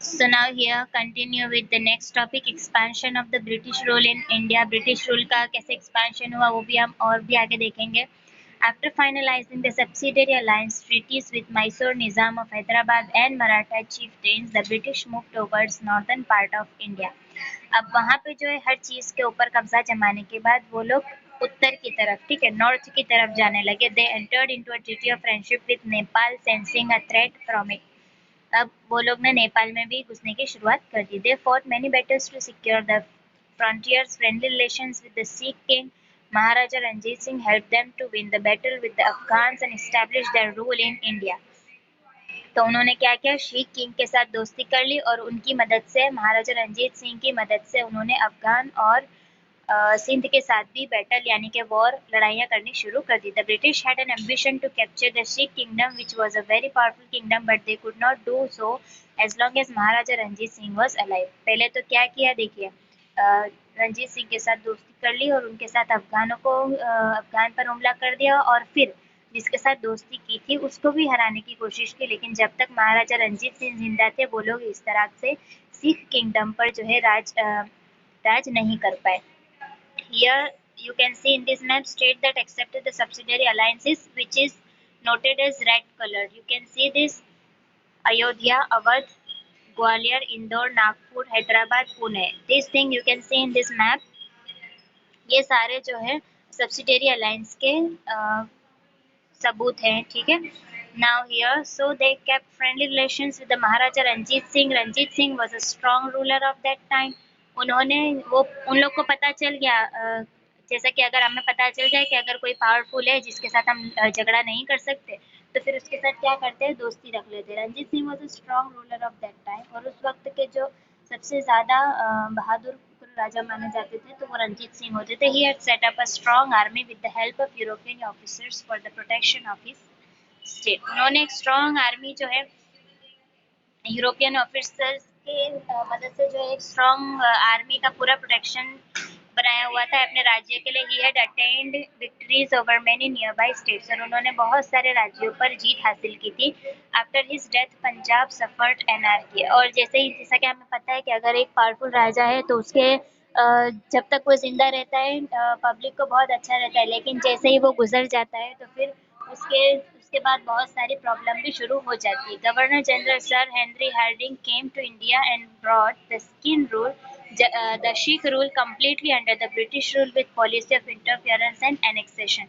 So now here continue with the next topic, expansion of the British rule in India. British rule का कैसे expansion हुआ वो भी हम और भी आगे देखेंगे. After finalizing the subsidiary alliance treaties with Mysore Nizam of Hyderabad and Maratha chieftains, the British moved towards northern part of India. अब वहाँ पे जो है हर चीज़ के ऊपर कब्जा जमाने के बाद वो लोग उत्तर की तरफ, ठीक है, नॉर्थ की तरफ जाने लगे. They entered into a treaty of friendship with Nepal, sensing a threat from it. अब वो लोग ने नेपाल में भी घुसने की शुरुआत कर दी. They fought many battles to secure the frontiers. Friendly relations with the Sikh king Maharaja Ranjit Singh helped them to win the battle with the Afghans and establish their rule in India. तो उन्होंने क्या किया, Sikh king के साथ दोस्ती कर ली और उनकी मदद से, महाराजा रंजीत सिंह की मदद से उन्होंने अफगान और सिंध के साथ भी बैटल यानी कि वॉर लड़ाइयाँ करनी शुरू कर दी. The British had an ambition to capture the Sikh kingdom which was a very powerful kingdom but they could not do so as long as Maharaja Ranjit Singh was alive. पहले तो क्या किया देखिए, रंजीत सिंह के साथ दोस्ती कर ली और उनके साथ अफगान पर हमला कर दिया और फिर जिसके साथ दोस्ती की थी उसको भी हराने की कोशिश की. लेकिन जब तक महाराजा रंजीत सिंह जिंदा थे वो लोग इस तरह से सिख किंगडम पर जो है राज नहीं कर पाए. Here you can see in this map state that accepted the subsidiary alliances which is noted as red color. You can see this: Ayodhya, Awadh, Gwalior, Indore, Nagpur, Hyderabad, Pune. This thing you can see in this map. ये सारे जो है subsidiary alliance के सबूत हैं, ठीक है. Now here, so they kept friendly relations with the Maharaja Ranjit Singh. Ranjit Singh was a strong ruler of that time. उन्होंने वो उन लोग को पता चल गया, जैसा कि अगर हमें पता चल जाए कि अगर कोई पावरफुल है जिसके साथ हम झगड़ा नहीं कर सकते तो फिर उसके साथ क्या करते हैं, दोस्ती रख लेते हैं. Ranjit Singh was a strong ruler of that time और उस वक्त के जो सबसे ज़्यादा बहादुर राजा माने जाते थे तो वो रंजीत सिंह होते थे. He had set up a strong army with the help of European officers for the protection of his state. उन्होंने एक स्ट्रॉन्ग आर्मी जो है यूरोपियन ऑफिसर्स के मदद से जो एक स्ट्रॉन्ग आर्मी का पूरा प्रोटेक्शन बनाया हुआ था अपने राज्य के लिए. He had attend victories over many near by states और उन्होंने बहुत सारे राज्यों पर जीत हासिल की थी. After his death Punjab suffered anarchy. और जैसा कि हमें पता है कि अगर एक पावरफुल राजा है तो उसके जब तक वो जिंदा रहता है पब्लिक को बहुत अच्छा रहता है, लेकिन जैसे ही वो गुजर जाता है तो फिर उसके बाद बहुत सारी प्रॉब्लम भी शुरू हो जाती है. Governor General Sir Henry Hardinge came to India and brought the Sikh rule, the Sikh rule completely under the British rule with policy of interference and annexation.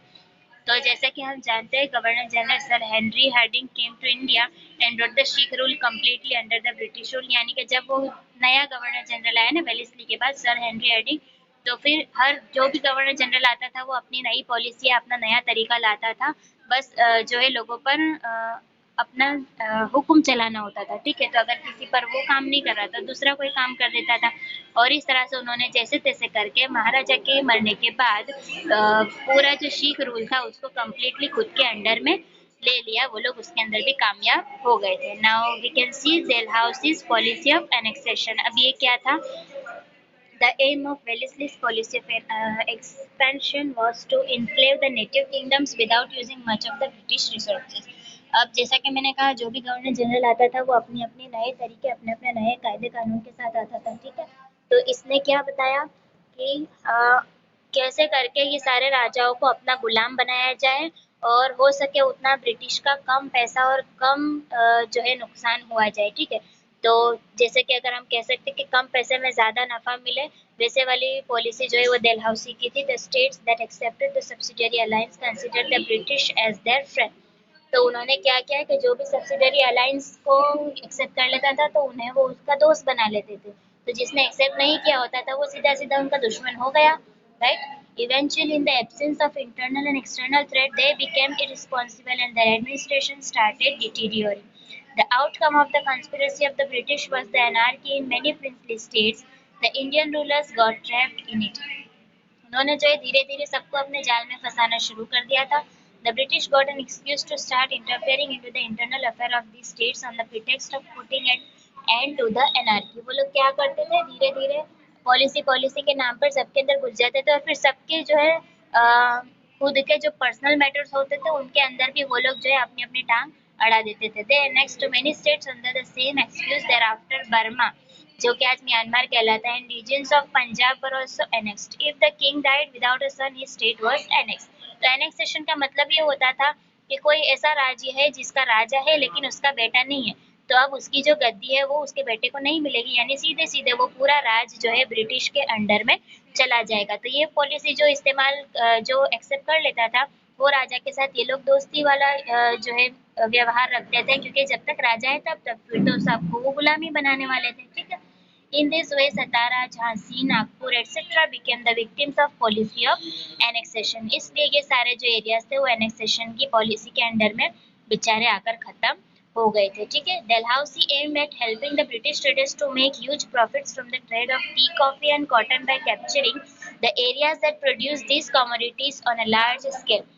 तो जैसा कि हम जानते हैं Governor General Sir Henry Hardinge came to India and brought the Sikh rule completely under the British rule. यानी कि जब वो नया गवर्नर जनरल आया ना वेलेस्ली के बाद, सर हेनरी हार्डिंग, तो फिर हर जो भी गवर्नर जनरल आता था वो अपनी नई पॉलिसी अपना नया तरीका लाता था. बस जो है लोगों पर अपना हुक्म चलाना होता था, ठीक है. तो अगर किसी पर वो काम नहीं कर रहा था दूसरा कोई काम कर देता था और इस तरह से उन्होंने जैसे तैसे करके महाराजा के मरने के बाद पूरा जो सिख रूल था उसको कम्प्लीटली खुद के अंडर में ले लिया. वो लोग उसके अंदर भी कामयाब हो गए थे. Now we can see Dalhousie's policy of annexation. अब ये क्या था, the aim of Wellesley's policy of expansion was to enclave the native kingdoms without using much of the British resources. अब जैसा कि मैंने कहा जो भी गवर्नर जनरल आता था वो अपने अपने नए तरीके अपने अपने नए कायदे कानून के साथ आता था, ठीक है. तो इसने क्या बताया कि कैसे करके ये सारे राजाओं को अपना गुलाम बनाया जाए और हो सके उतना ब्रिटिश का कम पैसा और कम जो है नुकसान हुआ जाए, ठीक है. तो जैसे कि अगर हम कह सकते हैं कि कम पैसे में ज़्यादा नफ़ा मिले, वैसे वाली पॉलिसी जो है वो डेलहाउसी की थी. The states that accepted the subsidiary alliance consider the British as their friend. तो उन्होंने क्या किया कि जो भी सब्सिडियरी अलायंस को एक्सेप्ट कर लेता था तो उन्हें वो उसका दोस्त बना लेते थे. तो जिसने एक्सेप्ट नहीं किया होता था वो सीधा सीधा उनका दुश्मन हो गया, right. Eventually, in the absence of internal and external threat, they became irresponsible and their administration started deteriorating. The outcome of the conspiracy of the British was the anarchy in many princely states. The Indian rulers got trapped in it. उन्होंने जो है धीरे धीरे सबको अपने जाल में फंसाना शुरू कर दिया था. The British got an excuse to start interfering into the internal affair of these states on the pretext of putting an end to the anarchy. वो लोग क्या करते थे, धीरे धीरे पॉलिसी के नाम पर सबके अंदर घुस जाते थे और फिर सबके जो है खुद के जो पर्सनल मैटर्स होते थे उनके अंदर भी वो लोग जो है अपनी अपनी टांग अड़ा देते थे। They next many states under the same excuse thereafter Burma, जो कि आज म्यांमार कहलाता है, and regions of Punjab were also annexed. If the king died without a son his state was annexed. तो एनेक्सेशन का मतलब ये होता था कि कोई ऐसा राज्य है जिसका राजा है लेकिन उसका बेटा नहीं है, तो अब उसकी जो गद्दी है वो उसके बेटे को नहीं मिलेगी, यानी सीधे सीधे वो पूरा राज जो है ब्रिटिश के अंडर में चला जाएगा। तो ये पॉलिसी जो इस्तेमाल जो एक्सेप्ट कर लेता था, वो राजा के साथ ये लोग दोस्ती वाला जो है व्यवहार रखते थे, क्योंकि जब तक राजा है तब तक फिर तो सबको वो गुलामी बनाने वाले थे, ठीक है। In this way, Satara, Jhansi, Nagpur, etc. became the victims of policy of annexation. इसलिए ये सारे जो एरियाज थे वो एनेक्सेशन की पॉलिसी के अंडर में बेचारे आकर खत्म हो गए थे, ठीक है। Dalhousie aimed at helping the British traders to make huge profits from the trade of tea, coffee, and cotton by capturing the areas that produce these commodities on a large scale.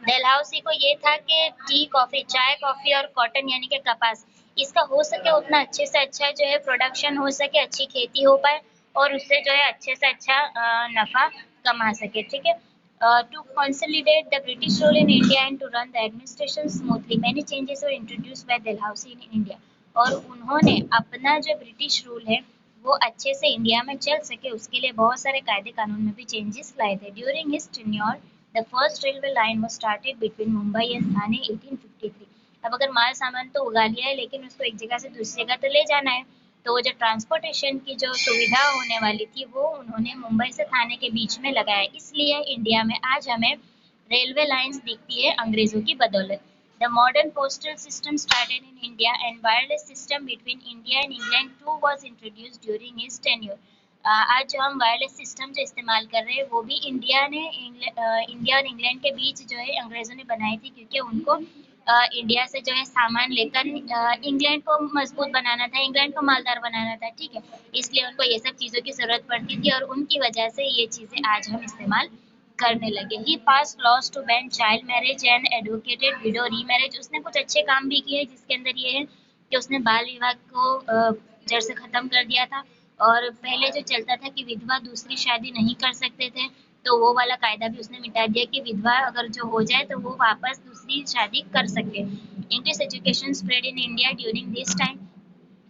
Dalhousie को ये था कि tea coffee, चाय coffee और cotton यानी कि कपास, इसका हो सके उतना अच्छे से अच्छा जो है प्रोडक्शन हो सके, अच्छी खेती हो पाए और उससे जो है अच्छे से अच्छा नफा कमा सके, ठीक है। To consolidate the British rule in India and to run the administration smoothly, many changes were introduced by Dalhousie in India. और उन्होंने अपना जो ब्रिटिश रूल है वो अच्छे से इंडिया में चल सके उसके लिए बहुत सारे कायदे कानून में भी चेंजेस लाए थे। During his tenure the first railway line was started between Mumbai and Thane 1853। अब अगर माल सामान तो उगा लिया है लेकिन उसको एक जगह से दूसरी जगह तो ले जाना है, तो वो जो ट्रांसपोर्टेशन की जो सुविधा होने वाली थी वो उन्होंने मुंबई से थाने के बीच में लगाया। इसलिए इंडिया में आज हमें रेलवे लाइंस दिखती है अंग्रेजों की बदौलत। The modern postal system started in India and wireless system between India and England too was introduced during his tenure. आज जो हम वायरलेस सिस्टम जो इस्तेमाल कर रहे हैं वो भी इंडिया और इंग्लैंड के बीच जो है अंग्रेज़ों ने बनाई थी, क्योंकि उनको इंडिया से जो है सामान लेकर इंग्लैंड को मजबूत बनाना था, इंग्लैंड को मालदार बनाना था, ठीक है। इसलिए उनको ये सब चीज़ों की ज़रूरत पड़ती थी और उनकी वजह से ये चीज़ें आज हम इस्तेमाल करने लगे। He passed laws to ban child marriage and advocated widow remarriage. उसने कुछ अच्छे काम भी किए जिसके अंदर ये है कि उसने बाल विवाह को जड़ से ख़त्म कर दिया था। और पहले जो चलता था कि विधवा दूसरी शादी नहीं कर सकते थे, तो वो वाला कायदा भी उसने मिटा दिया कि विधवा अगर जो हो जाए तो वो वापस दूसरी शादी कर सके। English education spread in India during this time.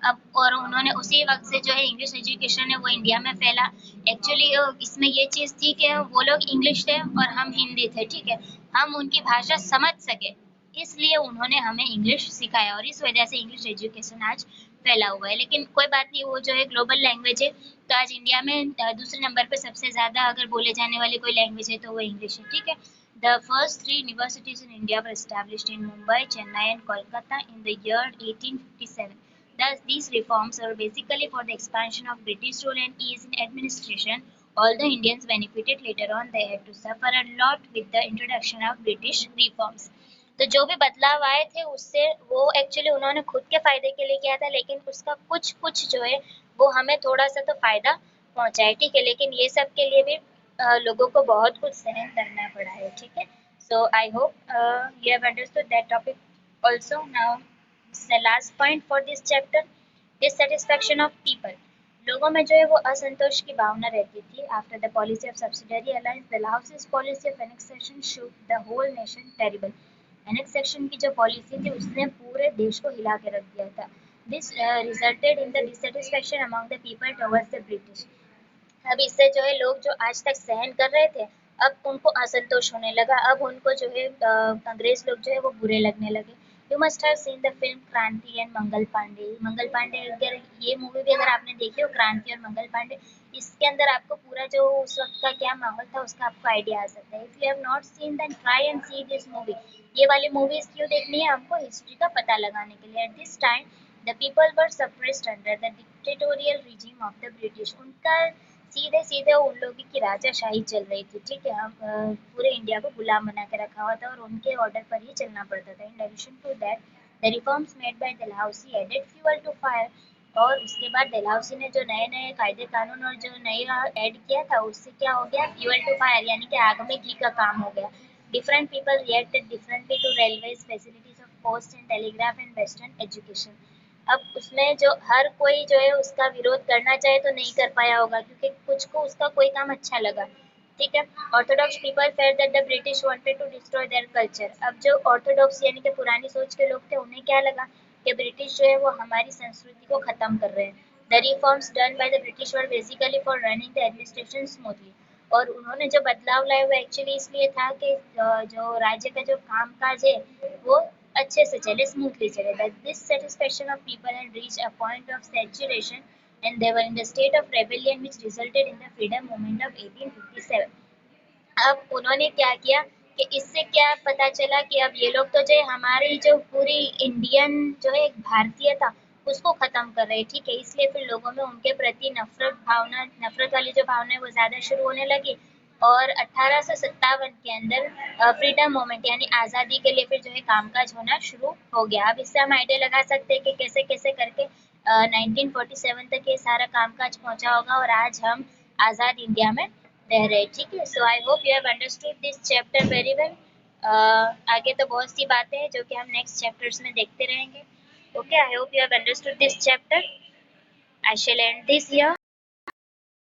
अब और उन्होंने उसी वक्त से जो है इंग्लिश एजुकेशन है वो इंडिया में फैला। एक्चुअली इसमें ये चीज़ थी कि वो लोग इंग्लिश थे और हम हिंदी थे, ठीक है। हम उनकी भाषा समझ सके इसलिए उन्होंने हमें इंग्लिश सिखाया और इस वजह से इंग्लिश एजुकेशन आज फैला हुआ है। लेकिन कोई बात नहीं, वो जो है ग्लोबल लैंग्वेज है, तो आज इंडिया में दूसरे नंबर पे सबसे ज़्यादा अगर बोले जाने वाली कोई लैंग्वेज है तो वो इंग्लिश है, ठीक है। The first three universities in India were established in Mumbai, Chennai, and Kolkata in the year 1857. Thus, these reforms are basically for the expansion of British rule and ease in administration. Although Indians benefited later on, they had to suffer a lot with the introduction of British reforms. तो जो भी बदलाव आए थे उससे वो actually उन्होंने खुद के फायदे के लिए किया था, लेकिन उसका कुछ कुछ जो है वो हमें थोड़ा सा तो फायदा पहुंचा है, ठीक है। लेकिन ये सब के लिए भी लोगों को बहुत कुछ सहन करना पड़ा है, ठीक है। So I hope you have understood that topic also. Now the last point for this chapter, dissatisfaction of people. लोगों में जो है वो असंतोष की भावना रहती थी। After the policy of subsidiary alliance, Dalhousie's policy of annexation should the whole nation terrible. Annexation की जो पॉलिसी थी उसने पूरे देश को हिला के रख दिया था। This resulted in the dissatisfaction among the people towards the British. अब इससे जो है लोग जो आज तक सहन कर रहे थे अब उनको असंतोष होने लगा, अब उनको जो है अंग्रेज लोग जो है वो बुरे लगने लगे। You must have seen the film क्रांति एंड मंगल पांडे। मंगल पांडे अगर ये मूवी भी अगर आपने देखी हो, क्रांति और मंगल पांडे, इसके अंदर आपको पूरा जो उस वक्त का क्या माहौल था उसका आपको आइडिया आ सकता है। If you have not seen then try and see this movie. ये वाली मूवीज क्यों देखनी है हमको? हिस्ट्री का पता लगाने के लिए। At this time the people were suppressed under the dictatorial regime of the British. उनका सीधे सीधे उन लोगों की राजाशाही चल रही थी, ठीक है। हम पूरे इंडिया को गुलाम बना के रखा हुआ था और उनके ऑर्डर पर ही चलना पड़ता था। In addition to that the reforms made by Dalhousie added fuel to fire. और उसके बाद डलहौसी ने जो नए नए कायदे कानून और जो नया ऐड किया था उससे क्या हो गया, फ्यूल टू फायर यानी कि आग में घी का काम हो गया। Different people reacted differently to railways facilities of post and telegraph and western education. अब उसमें जो हर कोई जो है उसका विरोध करना चाहे तो नहीं कर पाया होगा, क्योंकि कुछ को उसका कोई काम अच्छा लगा। ठीक है। Orthodox people fear that the British wanted to destroy their culture. अब जो ऑर्थोडॉक्स यानी कि पुरानी सोच के लोग थे, उन्हें क्या लगा कि ब्रिटिश जो है वो हमारी संस्कृति को खत्म कर रहे हैं। The reforms done by the British were basically for running the administration smoothly. और उन्होंने जो बदलाव लाए वो एक्चुअली इसलिए था कि जो राज्य का जो कामकाज है वो अच्छे से चले, स्मूथली चले। This satisfaction of people had reached a point of saturation and they were in the state of rebellion which resulted in the freedom movement of 1857। अब उन्होंने क्या किया कि इससे क्या पता चला कि अब ये लोग तो जो है हमारी जो पूरी इंडियन जो है एक भारतीयता उसको खत्म कर रहे हैं, ठीक है। इसलिए फिर लोगों में उनके प्रति नफरत वाली जो भावना है वो ज्यादा शुरू होने लगी। और 1857 के अंदर फ्रीडम मोमेंट यानी आज़ादी के लिए फिर जो है कामकाज होना शुरू हो गया। अब इससे हम आइडिया लगा सकते हैं कि कैसे कैसे करके 1947 तक ये सारा कामकाज पहुंचा होगा और आज हम आज़ाद इंडिया में रह रहे, ठीक है। So I hope you have understood this chapter very well. आगे तो बहुत सी बातें हैं जो कि हम नेक्स्ट चैप्टर्स में देखते रहेंगे। Okay, I hope you have understood this chapter. I shall end this here.